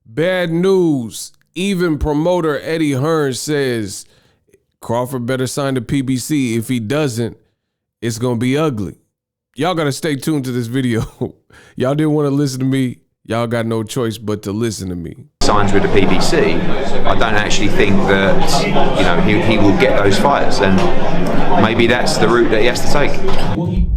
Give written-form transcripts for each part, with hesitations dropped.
Bad news. Even promoter Eddie Hearn says Crawford better sign the PBC. If he doesn't, it's going to be ugly. Y'all got to stay tuned to this video. Y'all didn't want to listen to me. Y'all got no choice but to listen to me. Signs with the PBC, I don't actually think that, you know, he will get those fights, and maybe that's the route that he has to take.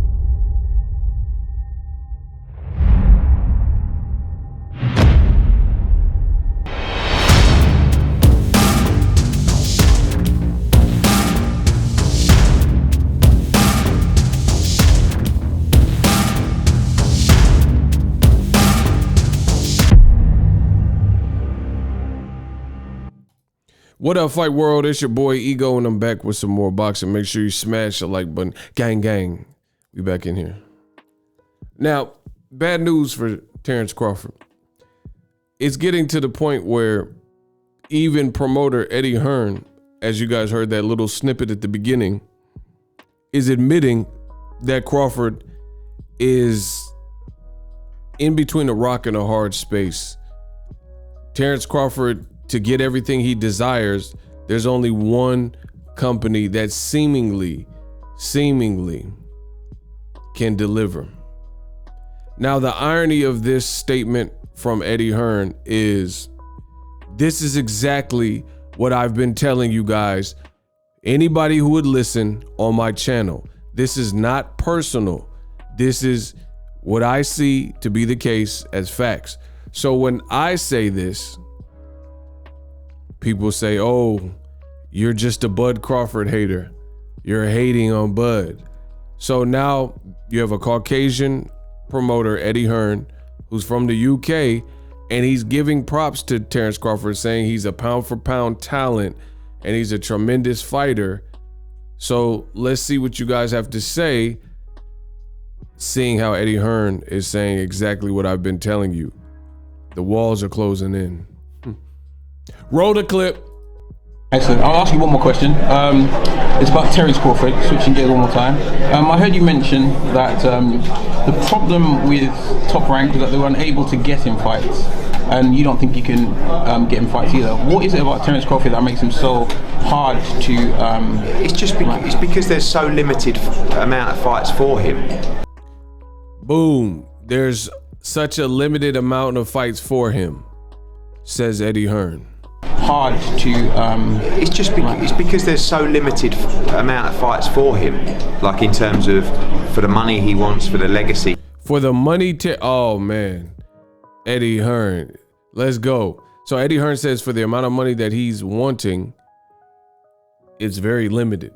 What up, Fight World? It's your boy Ego, and I'm back with some more boxing. Make sure you smash the like button. Gang, gang. We back in here. Now, bad news for Terence Crawford. It's getting to the point where even promoter Eddie Hearn, as you guys heard that little snippet at the beginning, is admitting that Crawford is in between a rock and a hard space. Terence Crawford, to get everything he desires, there's only one company that seemingly can deliver. Now, the irony of this statement from Eddie Hearn is this is exactly what I've been telling you guys. Anybody who would listen on my channel, this is not personal. This is what I see to be the case as facts. So when I say this, people say, oh, you're just a Bud Crawford hater. You're hating on Bud. So now you have a Caucasian promoter, Eddie Hearn, who's from the UK, and he's giving props to Terence Crawford, saying he's a pound for pound talent and he's a tremendous fighter. So let's see what you guys have to say, seeing how Eddie Hearn is saying exactly what I've been telling you. The walls are closing in. Roll the clip. Excellent. I'll ask you one more question. It's about Terence Crawford. Switching gears one more time. I heard you mention that the problem with Top Rank was that they were unable to get him fights, and you don't think you can get him fights either. What is it about Terence Crawford that makes him so hard to? It's because there's so limited amount of fights for him. Boom. There's such a limited amount of fights for him, says Eddie Hearn. Hard to it's because there's so limited amount of fights for him, like in terms of for the money he wants, for the legacy, for the money oh man, Eddie Hearn, let's go. So Eddie Hearn says for the amount of money that he's wanting, it's very limited.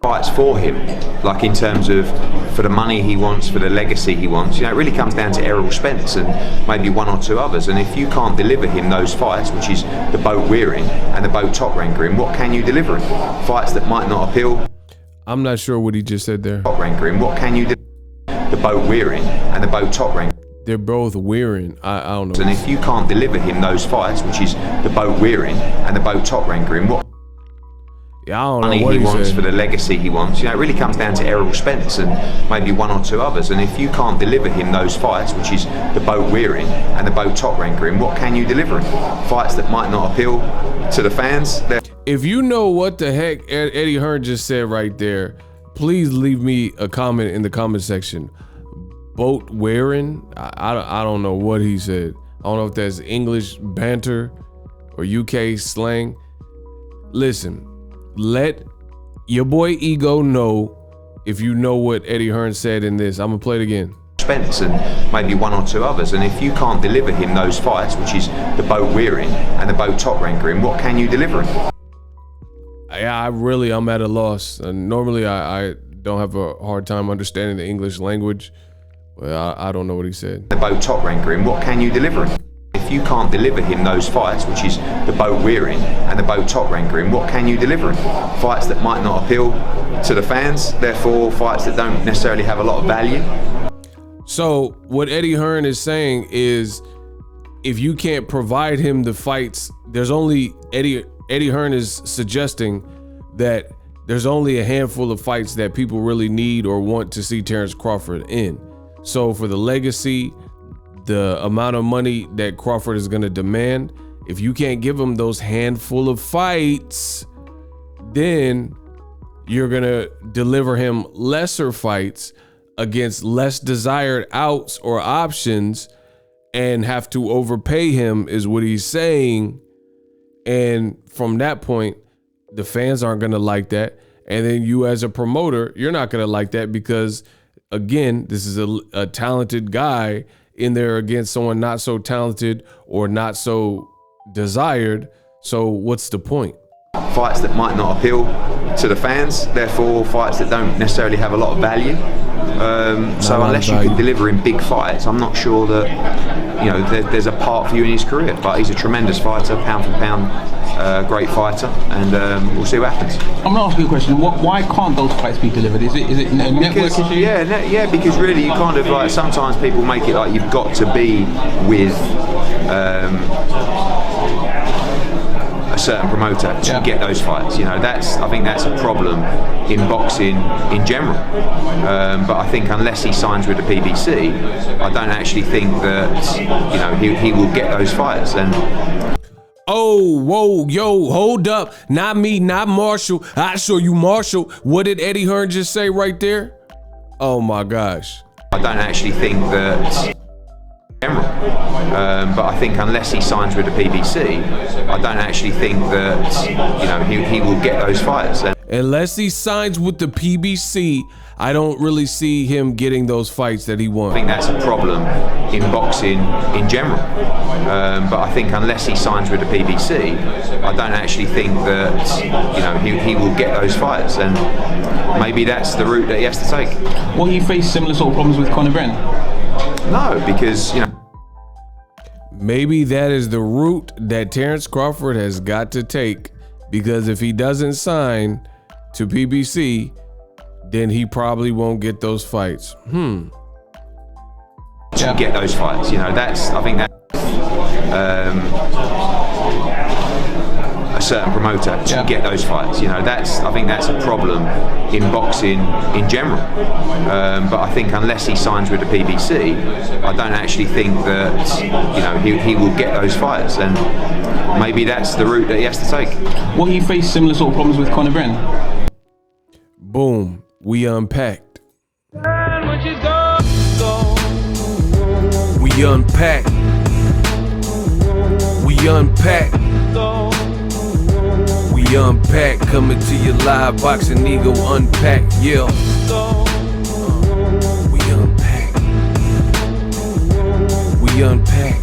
Fights for him, like in terms of for the money he wants, for the legacy he wants. You know, it really comes down to Errol Spence and maybe one or two others. And if you can't deliver him those fights, which is the boat we're in and the boat Top Rank are in, what can you deliver him? Fights that might not appeal. I'm not sure what he just said there. Top Rank are in, what can you deliver? The boat we're in and the boat Top Rank. They're both wearing. I don't know. And if you can't deliver him those fights, which is the boat we're in and the boat Top Rank are in, what? Yeah, I don't money know what he wants, said. for the legacy he wants. You know, it really comes down to Errol Spence and maybe one or two others. And if you can't deliver him those fights, which is the boat we're in and the boat Top Rank are in, what can you deliver him? Fights that might not appeal to the fans. If you know what the heck Eddie Hearn just said right there, please leave me a comment in the comment section. Boat wearing? I don't know what he said. I don't know if that's English banter or UK slang. Listen. Let your boy Ego know if you know what Eddie Hearn said in this. I'm gonna play it again. Spence and maybe one or two others, and if you can't deliver him those fights, which is the boat we're in and the boat Top Rank are in, what can you deliver him? Yeah, I'm at a loss. Normally I don't have a hard time understanding the English language. Well, I don't know what he said. The boat Top Rank are in, what can you deliver him? If you can't deliver him those fights, which is the boat we're in and the boat Top Rank are in, what can you deliver him? Fights that might not appeal to the fans, therefore fights that don't necessarily have a lot of value. So what Eddie Hearn is saying is, if you can't provide him the fights, there's only Eddie Hearn is suggesting that there's only a handful of fights that people really need or want to see Terence Crawford in. So for the legacy, the amount of money that Crawford is going to demand, if you can't give him those handful of fights, then you're going to deliver him lesser fights against less desired outs or options and have to overpay him, is what he's saying. And from that point, the fans aren't going to like that. And then you as a promoter, you're not going to like that because, again, this is a talented guy in there against someone not so talented or not so desired. So what's the point? Fights that might not appeal to the fans, therefore fights that don't necessarily have a lot of value. So unless you can deliver in big fights, I'm not sure that, you know, there's a part for you in his career. But he's a tremendous fighter, pound for pound, great fighter, and we'll see what happens. I'm going to ask you a question. Why can't those fights be delivered? Is it a network issue? Yeah, because really you kind of like, sometimes people make it like you've got to be with a certain promoter to get those fights. You know, I think that's a problem in boxing in general. But I think unless he signs with the PBC, I don't actually think that, you know, he will get those fights. And oh, whoa, yo, hold up. Not me, not Marshall. I show you Marshall. What did Eddie Hearn just say right there? Oh my gosh. I don't actually think that general. But I think unless he signs with the PBC, I don't actually think that, you know, he will get those fights. And unless he signs with the PBC, I don't really see him getting those fights that he wants. I think that's a problem in boxing in general. But I think unless he signs with the PBC, I don't actually think that, you know, he will get those fights. And maybe that's the route that he has to take. Will he face similar sort of problems with Conor Benn? No, because, you know, maybe that is the route that Terence Crawford has got to take, because if he doesn't sign to PBC, then he probably won't get those fights. To get those fights, you know, I think that's a certain promoter to get those fights. You know, I think that's a problem in boxing in general. But I think unless he signs with the PBC, I don't actually think that, you know, he will get those fights. And maybe that's the route that he has to take. Will he face similar sort of problems with Conor Benn? Boom. We unpacked. We unpacked. We unpacked. We unpacked. Coming to you live, Boxing Ego Unpacked. Yeah. We unpacked. We unpacked.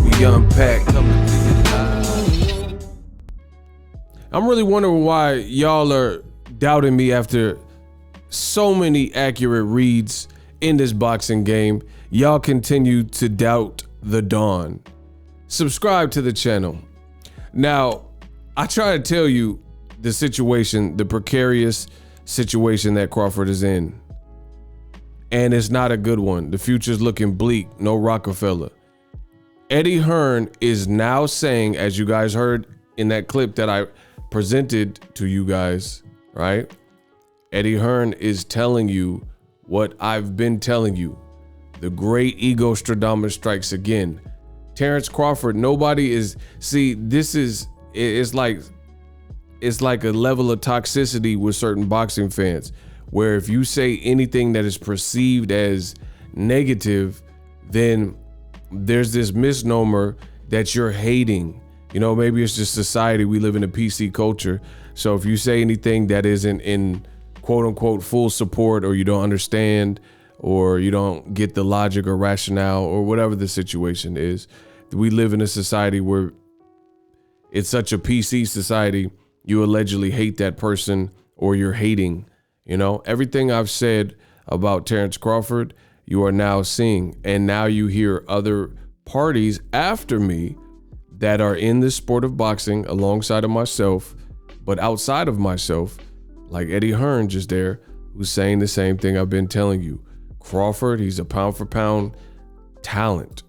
We unpacked. Coming to you live. I'm really wondering why y'all are doubting me after so many accurate reads in this boxing game. Y'all continue to doubt the dawn. Subscribe to the channel. Now, I try to tell you the situation, the precarious situation that Crawford is in. And it's not a good one. The future's looking bleak. No Rockefeller. Eddie Hearn is now saying, as you guys heard in that clip that I presented to you guys, right? Eddie Hearn is telling you what I've been telling you. The great ego Stradamus strikes again. Terence Crawford, nobody is, see, it's like a level of toxicity with certain boxing fans, where if you say anything that is perceived as negative, then there's this misnomer that you're hating. You know, maybe it's just society. We live in a PC culture. So if you say anything that isn't in quote unquote full support, or you don't understand, or you don't get the logic or rationale, or whatever the situation is, we live in a society where it's such a PC society, you allegedly hate that person, or you're hating. You know, everything I've said about Terence Crawford, you are now seeing. And now you hear other parties after me that are in the sport of boxing alongside of myself, but outside of myself, like Eddie Hearn just there, who's saying the same thing I've been telling you. Crawford, he's a pound for pound talent.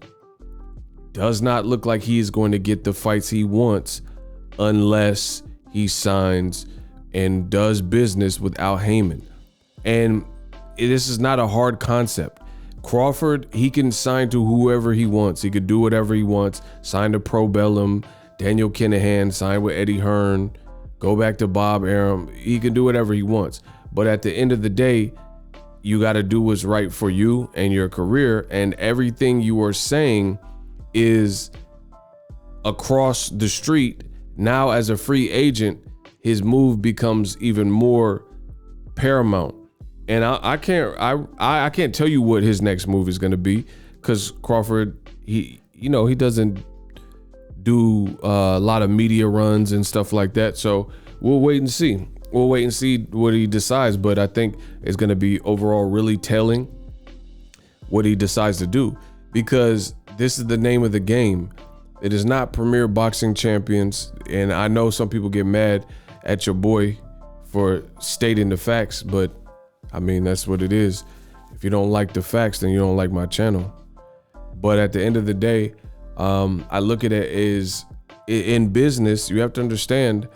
Does not look like he is going to get the fights he wants unless he signs and does business with Al Heyman. And this is not a hard concept. Crawford, he can sign to whoever he wants. He could do whatever he wants. Sign to Pro Bellum, Daniel Kinahan, sign with Eddie Hearn, go back to Bob Arum. He can do whatever he wants. But at the end of the day, you got to do what's right for you and your career. And everything you are saying is across the street. Now, as a free agent, his move becomes even more paramount. And I can't tell you what his next move is going to be, because Crawford, he doesn't do a lot of media runs and stuff like that. So we'll wait and see. We'll wait and see what he decides. But I think it's going to be overall really telling what he decides to do, because this is the name of the game. It is not Premier Boxing Champions. And I know some people get mad at your boy for stating the facts, but I mean, that's what it is. If you don't like the facts, then you don't like my channel. But at the end of the day, I look at it as, in business, you have to understand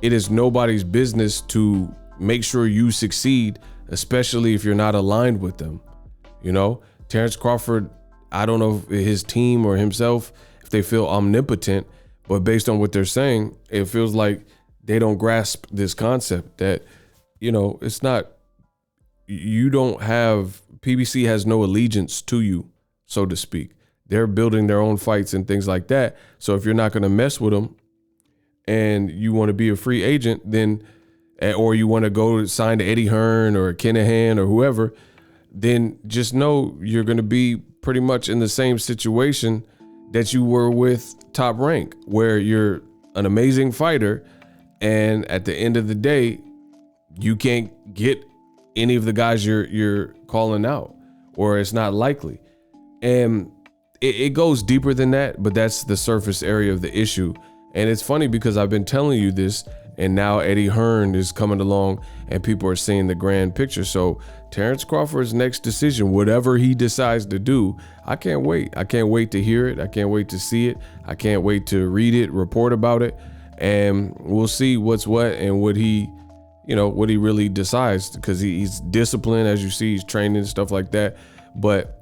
it is nobody's business to make sure you succeed, especially if you're not aligned with them. You know, Terence Crawford, I don't know if his team or himself, if they feel omnipotent, but based on what they're saying, it feels like they don't grasp this concept that, you know, it's not, you don't have, PBC has no allegiance to you, so to speak. They're building their own fights and things like that. So if you're not going to mess with them and you want to be a free agent, then, or you want to go sign to Eddie Hearn or Kinahan or whoever, then just know you're going to be pretty much in the same situation that you were with Top Rank, where you're an amazing fighter, and at the end of the day, you can't get any of the guys you're calling out, or it's not likely. And it goes deeper than that, but that's the surface area of the issue. And it's funny because I've been telling you this, and now Eddie Hearn is coming along and people are seeing the grand picture. So Terence Crawford's next decision, whatever he decides to do, I can't wait. I can't wait to hear it. I can't wait to see it. I can't wait to read it, report about it, and we'll see what's what and what he really decides, because he's disciplined, as you see, he's training and stuff like that. But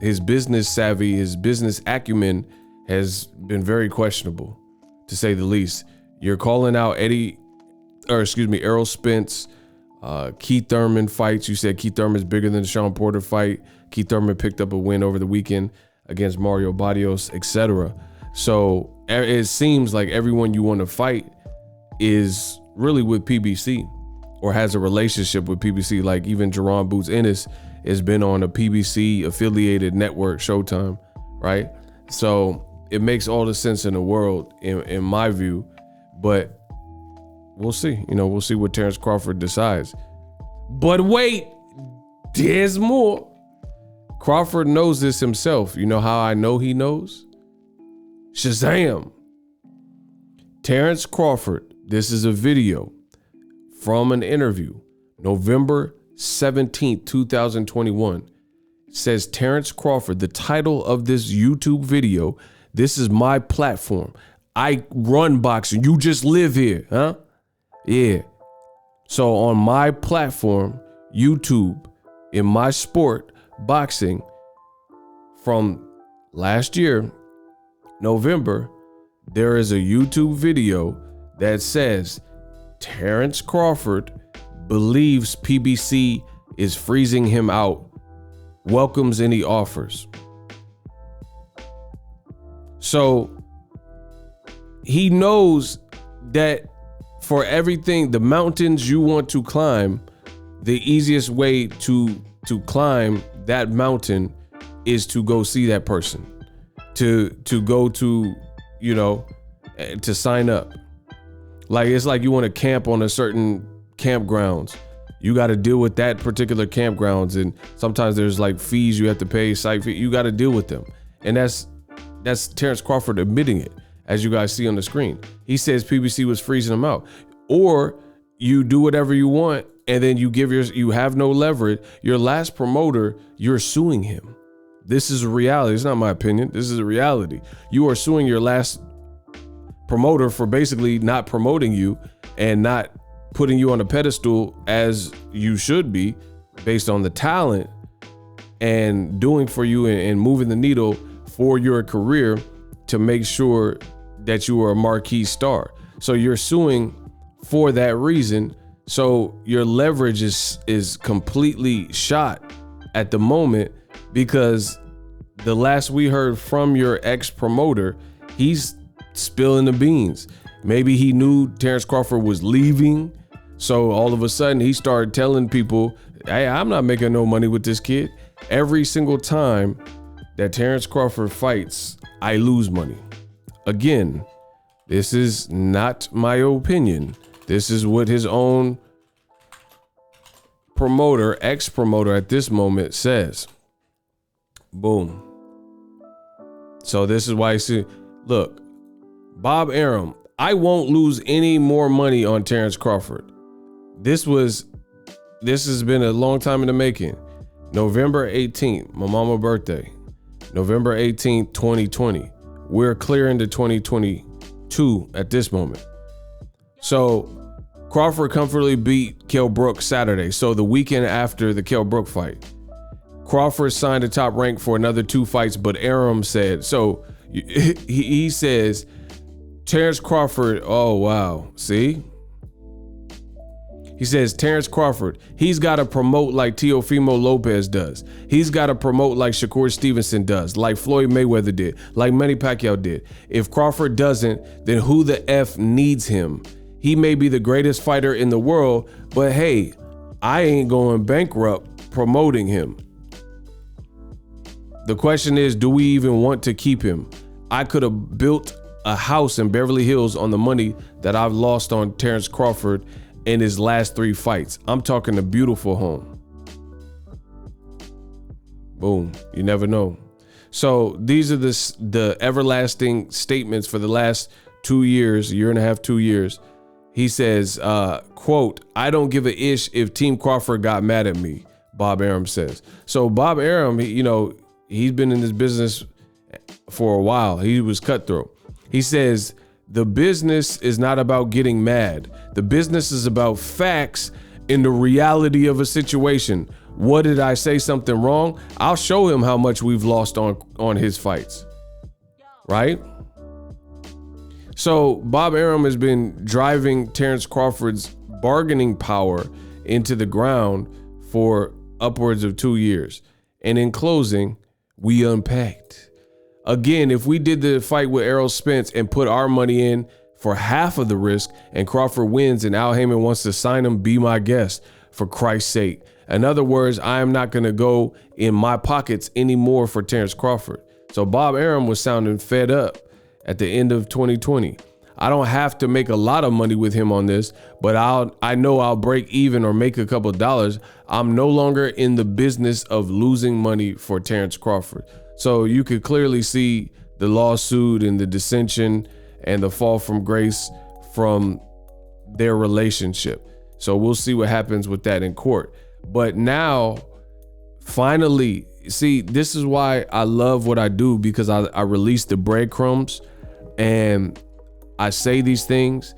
his business savvy, his business acumen has been very questionable, to say the least. You're calling out Errol Spence, Keith Thurman fights. You said Keith Thurman's bigger than the Sean Porter fight. Keith Thurman picked up a win over the weekend against Mario Barrios, etc. So it seems like everyone you want to fight is really with PBC or has a relationship with PBC. Like even Jerron Boots Ennis has been on a PBC affiliated network, Showtime, right? So it makes all the sense in the world in my view, but we'll see. We'll see what Terence Crawford decides. But wait, there's more. Crawford knows this himself. You know how I know he knows? Shazam. Terence Crawford, this is a video from an interview, November 17th, 2021. Says Terence Crawford, the title of this YouTube video, "This is my platform. I run boxing. You just live here, huh?" Yeah. So on my platform, YouTube, in my sport, boxing, from last year, November, there is a YouTube video that says Terence Crawford believes PBC is freezing him out, welcomes any offers. So he knows that for everything, the mountains you want to climb, the easiest way to climb that mountain is to go see that person, to go to, to sign up. Like, it's like you want to camp on a certain campgrounds. You got to deal with that particular campgrounds, and sometimes there's like fees you have to pay, site fee. You got to deal with them, and that's Terence Crawford admitting it, as you guys see on the screen. He says PBC was freezing him out. Or you do whatever you want, and then you have no leverage. Your last promoter, you're suing him. This is a reality. It's not my opinion. This is a reality. You are suing your last promoter for basically not promoting you and not putting you on a pedestal as you should be based on the talent. and doing for you and moving the needle for your career to make sure that you are a marquee star. So you're suing for that reason. So your leverage is completely shot at the moment, because the last we heard from your ex-promoter, he's spilling the beans. Maybe he knew Terence Crawford was leaving, so all of a sudden he started telling people, hey, I'm not making no money with this kid. Every single time that Terence Crawford fights, I lose money. Again, this is not my opinion. This is what his own promoter, ex-promoter at this moment says. Boom. So this is why I see, look, Bob Arum, I won't lose any more money on Terence Crawford. This has been a long time in the making. November 18th, my mama's birthday. November 18th, 2020. We're clear into 2022 at this moment. So Crawford comfortably beat Kell Brook Saturday. So the weekend after the Kell Brook fight, Crawford signed a top rank for another 2 fights, but Arum said, so he says, Terence Crawford, oh wow, see? He says, Terence Crawford, he's got to promote like Teofimo Lopez does. He's got to promote like Shakur Stevenson does, like Floyd Mayweather did, like Manny Pacquiao did. If Crawford doesn't, then who the F needs him? He may be the greatest fighter in the world, but hey, I ain't going bankrupt promoting him. The question is, do we even want to keep him? I could have built a house in Beverly Hills on the money that I've lost on Terence Crawford in his last 3 fights. I'm talking a beautiful home. Boom. You never know. So these are the everlasting statements for the last 2 years, a year and a half, 2 years. He says, quote, I don't give a ish if Team Crawford got mad at me, Bob Arum says. So Bob Arum, he's been in this business for a while. He was cutthroat. He says, the business is not about getting mad. The business is about facts and the reality of a situation. What did I say something wrong? I'll show him how much we've lost on his fights. Right? So Bob Arum has been driving Terence Crawford's bargaining power into the ground for upwards of 2 years. And in closing, we unpacked. Again, if we did the fight with Errol Spence and put our money in for half of the risk and Crawford wins and Al Heyman wants to sign him, be my guest, for Christ's sake. In other words, I am not going to go in my pockets anymore for Terence Crawford. So Bob Arum was sounding fed up at the end of 2020. I don't have to make a lot of money with him on this, but I know I'll break even or make a couple of dollars. I'm no longer in the business of losing money for Terence Crawford. So you could clearly see the lawsuit and the dissension and the fall from grace from their relationship. So we'll see what happens with that in court. But now, finally, see, this is why I love what I do, because I release the breadcrumbs and I say these things,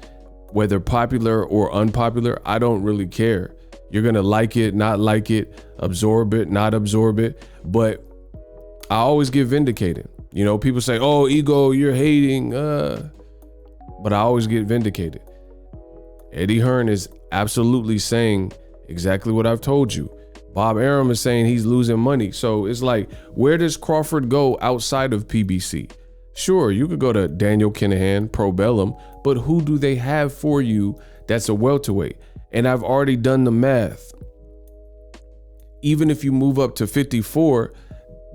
whether popular or unpopular, I don't really care. You're going to like it, not like it, absorb it, not absorb it. But I always get vindicated. People say, oh, ego, you're hating. But I always get vindicated. Eddie Hearn is absolutely saying exactly what I've told you. Bob Arum is saying he's losing money. So it's like, where does Crawford go outside of PBC? Sure, you could go to Daniel Kinahan, Pro Bellum, but who do they have for you that's a welterweight? And I've already done the math. Even if you move up to 54,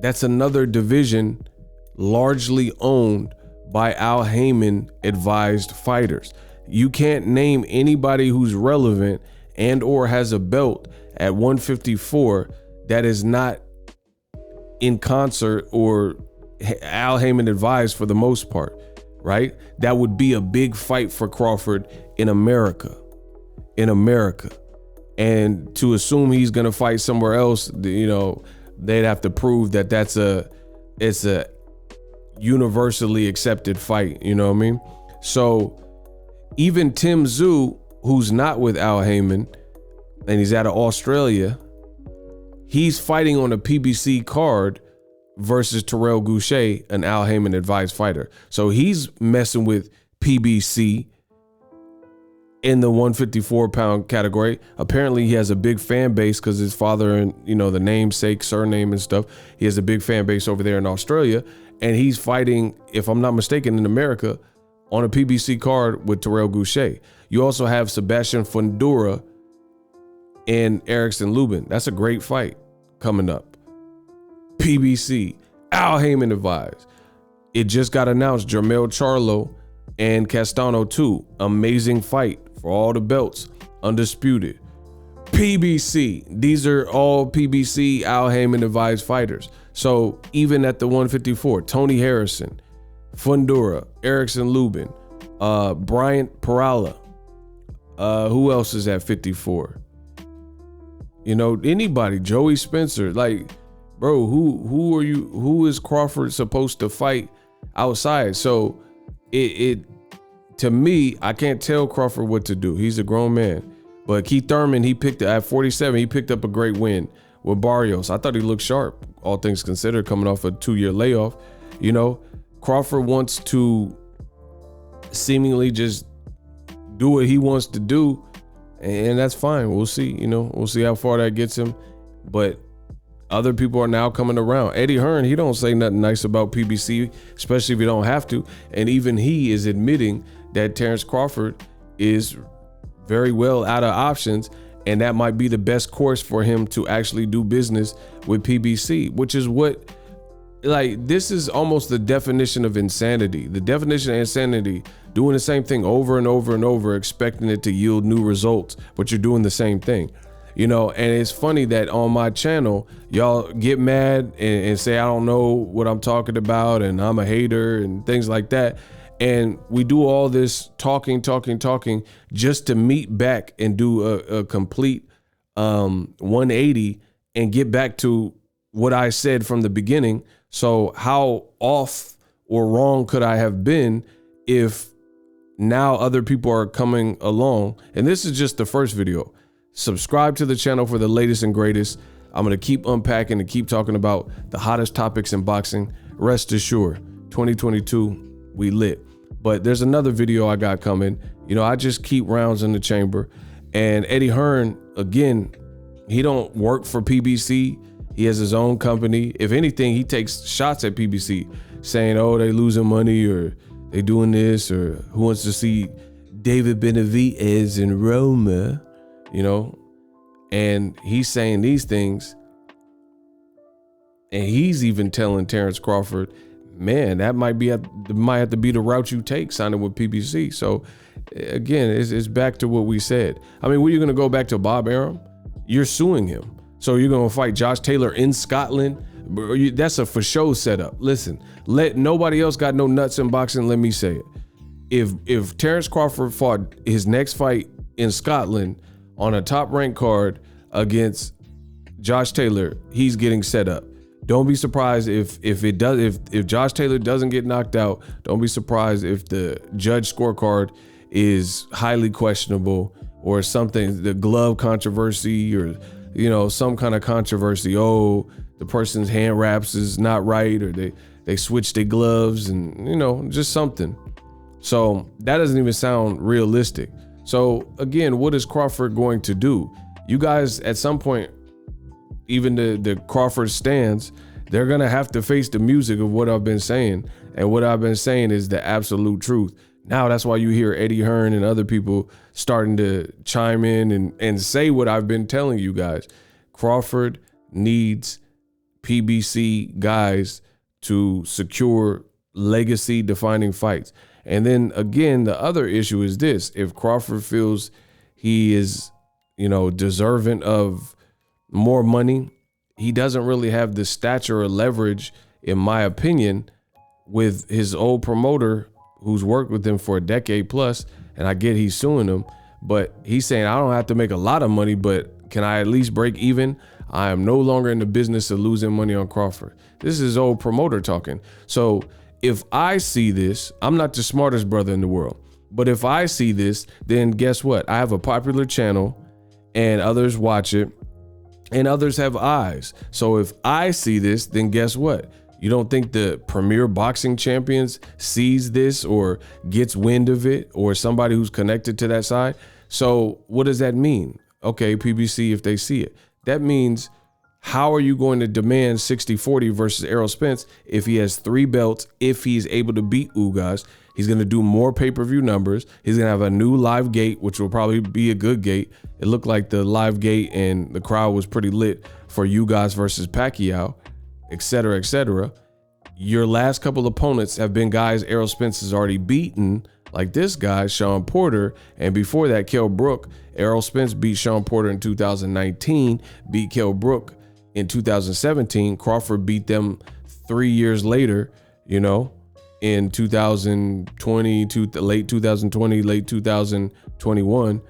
that's another division largely owned by Al Heyman advised fighters. You can't name anybody who's relevant and or has a belt at 154 that is not in concert or Al Heyman advised for the most part, right? That would be a big fight for Crawford in America. And to assume he's going to fight somewhere else, they'd have to prove that it's a universally accepted fight. You know what I mean? So even Tim Tszyu, who's not with Al Heyman and he's out of Australia, he's fighting on a PBC card versus Terrell Goucher, an Al Haymon advised fighter. So he's messing with PBC in the 154-pound category. Apparently he has a big fan base because his father and, you know, the namesake, surname and stuff. He has a big fan base over there in Australia. And he's fighting, if I'm not mistaken, in America on a PBC card with Terrell Goucher. You also have Sebastian Fundora and Erickson Lubin. That's a great fight coming up. PBC, Al Haymon advised. It just got announced, Jermell Charlo and Castano 2. Amazing fight for all the belts, undisputed. PBC, these are all PBC Al Haymon advised fighters. So even at the 154, Tony Harrison, Fundora, Erickson Lubin, Bryant Perala. Who else is at 54? You know, anybody, Joey Spencer. Like, bro, who are you? Who is Crawford supposed to fight outside? So it to me, I can't tell Crawford what to do. He's a grown man. But Keith Thurman, he picked at 47, he picked up a great win with Barrios. I thought he looked sharp, all things considered, coming off a 2-year layoff. You know, Crawford wants to seemingly just do what he wants to do, and that's fine. We'll see, you know, we'll see how far that gets him. But other people are now coming around. Eddie Hearn, he don't say nothing nice about PBC, especially if you don't have to. And even he is admitting that Terence Crawford is very well out of options, and that might be the best course for him to actually do business with PBC, which is what, like, this is almost the definition of insanity. The definition of insanity, doing the same thing over and over and over, expecting it to yield new results, but you're doing the same thing. You know, and it's funny that on my channel, y'all get mad and say, I don't know what I'm talking about, and I'm a hater and things like that. And we do all this talking, just to meet back and do a complete 180 and get back to what I said from the beginning. So how off or wrong could I have been if now other people are coming along? And this is just the first video. Subscribe to the channel for the latest and greatest. I'm going to keep unpacking and keep talking about the hottest topics in boxing. Rest assured, 2022, we lit. But there's another video I got coming. You know, I just keep rounds in the chamber. And Eddie Hearn, again, he don't work for PBC. He has his own company. If anything, he takes shots at PBC, saying, oh, they losing money, or they doing this, or who wants to see David Benavidez in Roma, you know? And he's saying these things. And he's even telling Terence Crawford, man, that might have to be the route you take, signing with PBC. So again, it's back to what we said. I mean, you're going to go back to Bob Arum? You're suing him. So you're going to fight Josh Taylor in Scotland? That's a for show setup. Listen, nobody else got no nuts in boxing. Let me say it. If Terence Crawford fought his next fight in Scotland on a top ranked card against Josh Taylor, he's getting set up. Don't be surprised if Josh Taylor doesn't get knocked out. Don't be surprised if the judge scorecard is highly questionable or something, the glove controversy, or, you know, some kind of controversy. Oh, the person's hand wraps is not right, or they switched their gloves, and, you know, just something. So that doesn't even sound realistic. So again, what is Crawford going to do? You guys, at some point, even the Crawford stands, they're going to have to face the music of what I've been saying. And what I've been saying is the absolute truth. Now that's why you hear Eddie Hearn and other people starting to chime in and say what I've been telling you guys. Crawford needs PBC guys to secure legacy defining fights. And then again, the other issue is this: if Crawford feels he is, you know, deserving of more money, he doesn't really have the stature or leverage, in my opinion, with his old promoter who's worked with him for a decade plus. And I get he's suing him, but he's saying, I don't have to make a lot of money, but can I at least break even? I am no longer in the business of losing money on Crawford. This is his old promoter talking. So if I see this, I'm not the smartest brother in the world, but if I see this, then guess what? I have a popular channel and others watch it. and others have eyes. So if I see this, then guess what? You don't think the premier boxing champions sees this or gets wind of it, or somebody who's connected to that side? So what does that mean? Okay, PBC, if they see it, that means how are you going to demand 60-40 versus Errol Spence if he has 3 belts, if he's able to beat Ugas? He's going to do more pay-per-view numbers. He's going to have a new live gate, which will probably be a good gate. It looked like the live gate and the crowd was pretty lit for Ugas versus Pacquiao, et cetera, et cetera. Your last couple opponents have been guys Errol Spence has already beaten, like this guy, Sean Porter. And before that, Kell Brook. Errol Spence beat Sean Porter in 2019, beat Kell Brook in 2017. Crawford beat them 3 years later, in 2020, late 2020, late 2021.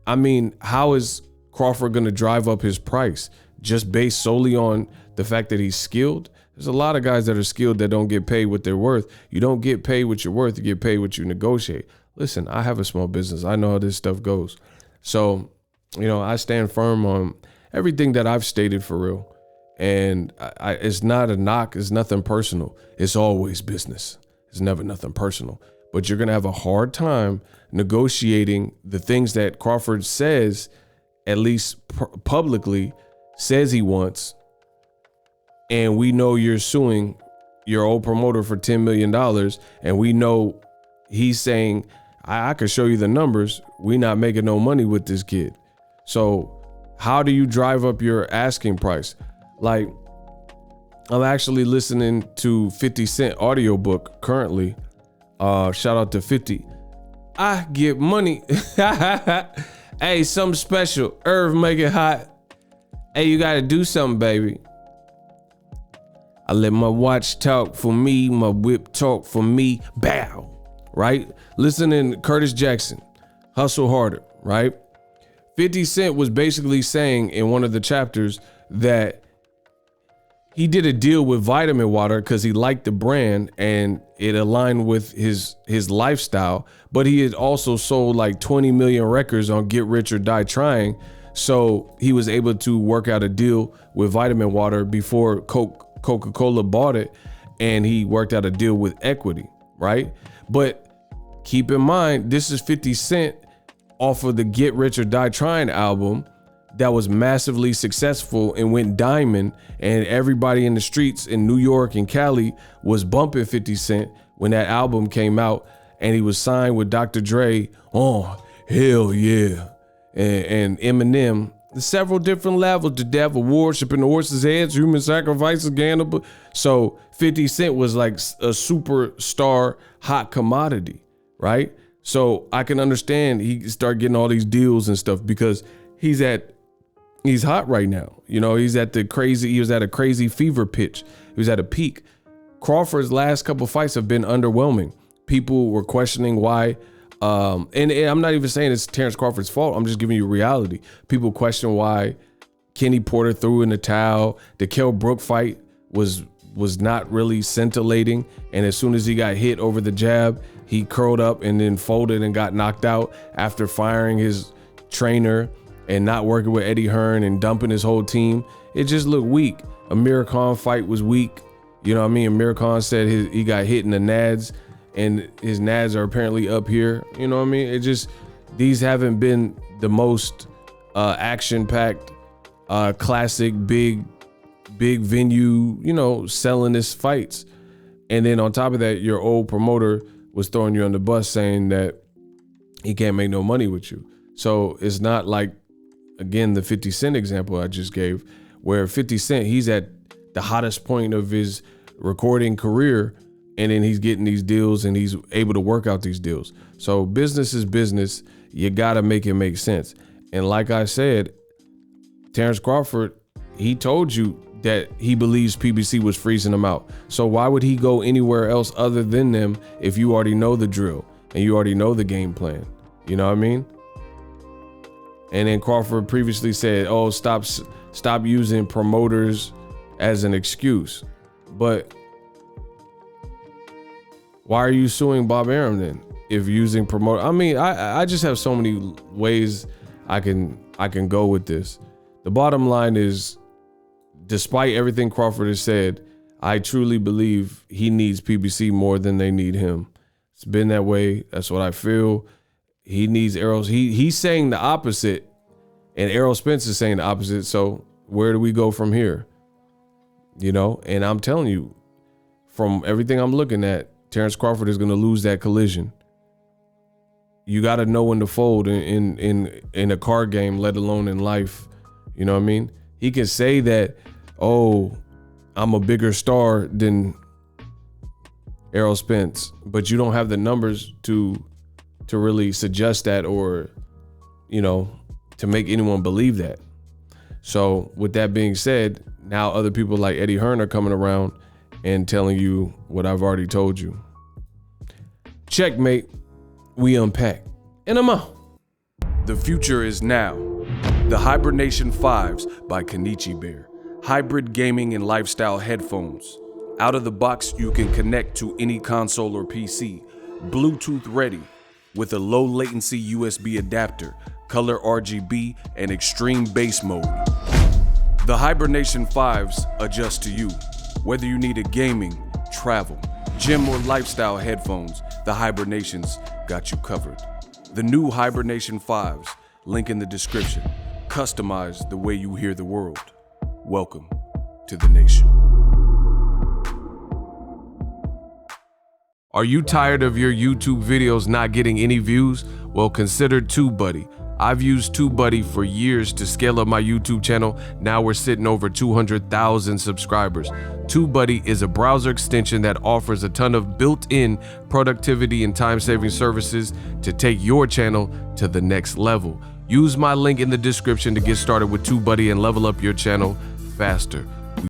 I mean, how is Crawford going to drive up his price just based solely on the fact that he's skilled? There's a lot of guys that are skilled that don't get paid what they're worth. You don't get paid what you're worth. You get paid what you negotiate. Listen, I have a small business. I know how this stuff goes. So, I stand firm on everything that I've stated for real. And it's not a knock. It's nothing personal. It's always business. It's never nothing personal. But you're going to have a hard time negotiating the things that Crawford says, at least publicly, says he wants. And we know you're suing your old promoter for $10 million. And we know he's saying, I could show you the numbers. We not making no money with this kid. So how do you drive up your asking price? Like, I'm actually listening to 50 Cent audiobook currently. Shout out to 50. I get money. Hey, something special. Irv, make it hot. Hey, you got to do something, baby. I let my watch talk for me, my whip talk for me. Bow, right? Listening to Curtis Jackson, Hustle Harder, right? 50 Cent was basically saying in one of the chapters that he did a deal with Vitamin Water because he liked the brand and it aligned with his lifestyle. But he had also sold like 20 million records on Get Rich or Die Trying. So he was able to work out a deal with Vitamin Water before Coca-Cola bought it. And he worked out a deal with Equity, right? But keep in mind, this is 50 Cent off of the Get Rich or Die Trying album that was massively successful and went diamond, and everybody in the streets in New York and Cali was bumping 50 Cent when that album came out, and he was signed with Dr. Dre. Oh, hell yeah. And Eminem, several different levels, the devil worshiping the horse's heads, human sacrifices, Gannibal. So 50 Cent was like a superstar hot commodity, right? So I can understand he start getting all these deals and stuff because he's hot right now. He was at a crazy fever pitch. He was at a peak. Crawford's last couple fights have been underwhelming. People were questioning why, and I'm not even saying it's Terence Crawford's fault. I'm just giving you reality. People question why Kenny Porter threw in the towel. The Kell Brook fight was not really scintillating. And as soon as he got hit over the jab, he curled up and then folded and got knocked out after firing his trainer and not working with Eddie Hearn and dumping his whole team. It just looked weak. Amir Khan fight was weak. You know what I mean? Amir Khan said he got hit in the nads and his nads are apparently up here. You know what I mean? These haven't been the most action-packed, classic, big venue, selling this fights. And then on top of that, your old promoter was throwing you on the bus saying that he can't make no money with you. So it's not like, again, the 50 Cent example I just gave, where 50 Cent, he's at the hottest point of his recording career, and then he's getting these deals and he's able to work out these deals. So business is business. You got to make it make sense. And like I said, Terence Crawford, he told you that he believes PBC was freezing him out. So why would he go anywhere else other than them if you already know the drill and you already know the game plan? You know what I mean? And then Crawford previously said, oh, stop using promoters as an excuse. But why are you suing Bob Arum then? If using promoter, I mean, I just have so many ways I can go with this. The bottom line is, despite everything Crawford has said, I truly believe he needs PBC more than they need him. It's been that way. That's what I feel. He needs Errol. He's saying the opposite, and Errol Spence is saying the opposite. So where do we go from here? You know, and I'm telling you, from everything I'm looking at, Terence Crawford is going to lose that collision. You got to know when to fold in a card game, let alone in life. You know what I mean? He can say that, oh, I'm a bigger star than Errol Spence, but you don't have the numbers to really suggest that, or, you know, to make anyone believe that. So with that being said, now other people like Eddie Hearn are coming around and telling you what I've already told you. Checkmate, we unpack. And I'm out. The future is now. The Hibernation 5s by Kenichi Bear. Hybrid gaming and lifestyle headphones. Out of the box, you can connect to any console or PC. Bluetooth ready with a low latency USB adapter, color RGB, and extreme bass mode. The Hibernation 5s adjust to you. Whether you need a gaming, travel, gym, or lifestyle headphones, the Hibernations got you covered. The new Hibernation 5s, link in the description. Customize the way you hear the world. Welcome to the nation. Are you tired of your YouTube videos not getting any views? Well, consider TubeBuddy. I've used TubeBuddy for years to scale up my YouTube channel. Now we're sitting over 200,000 subscribers. TubeBuddy is a browser extension that offers a ton of built-in productivity and time-saving services to take your channel to the next level. Use my link in the description to get started with TubeBuddy and level up your channel faster.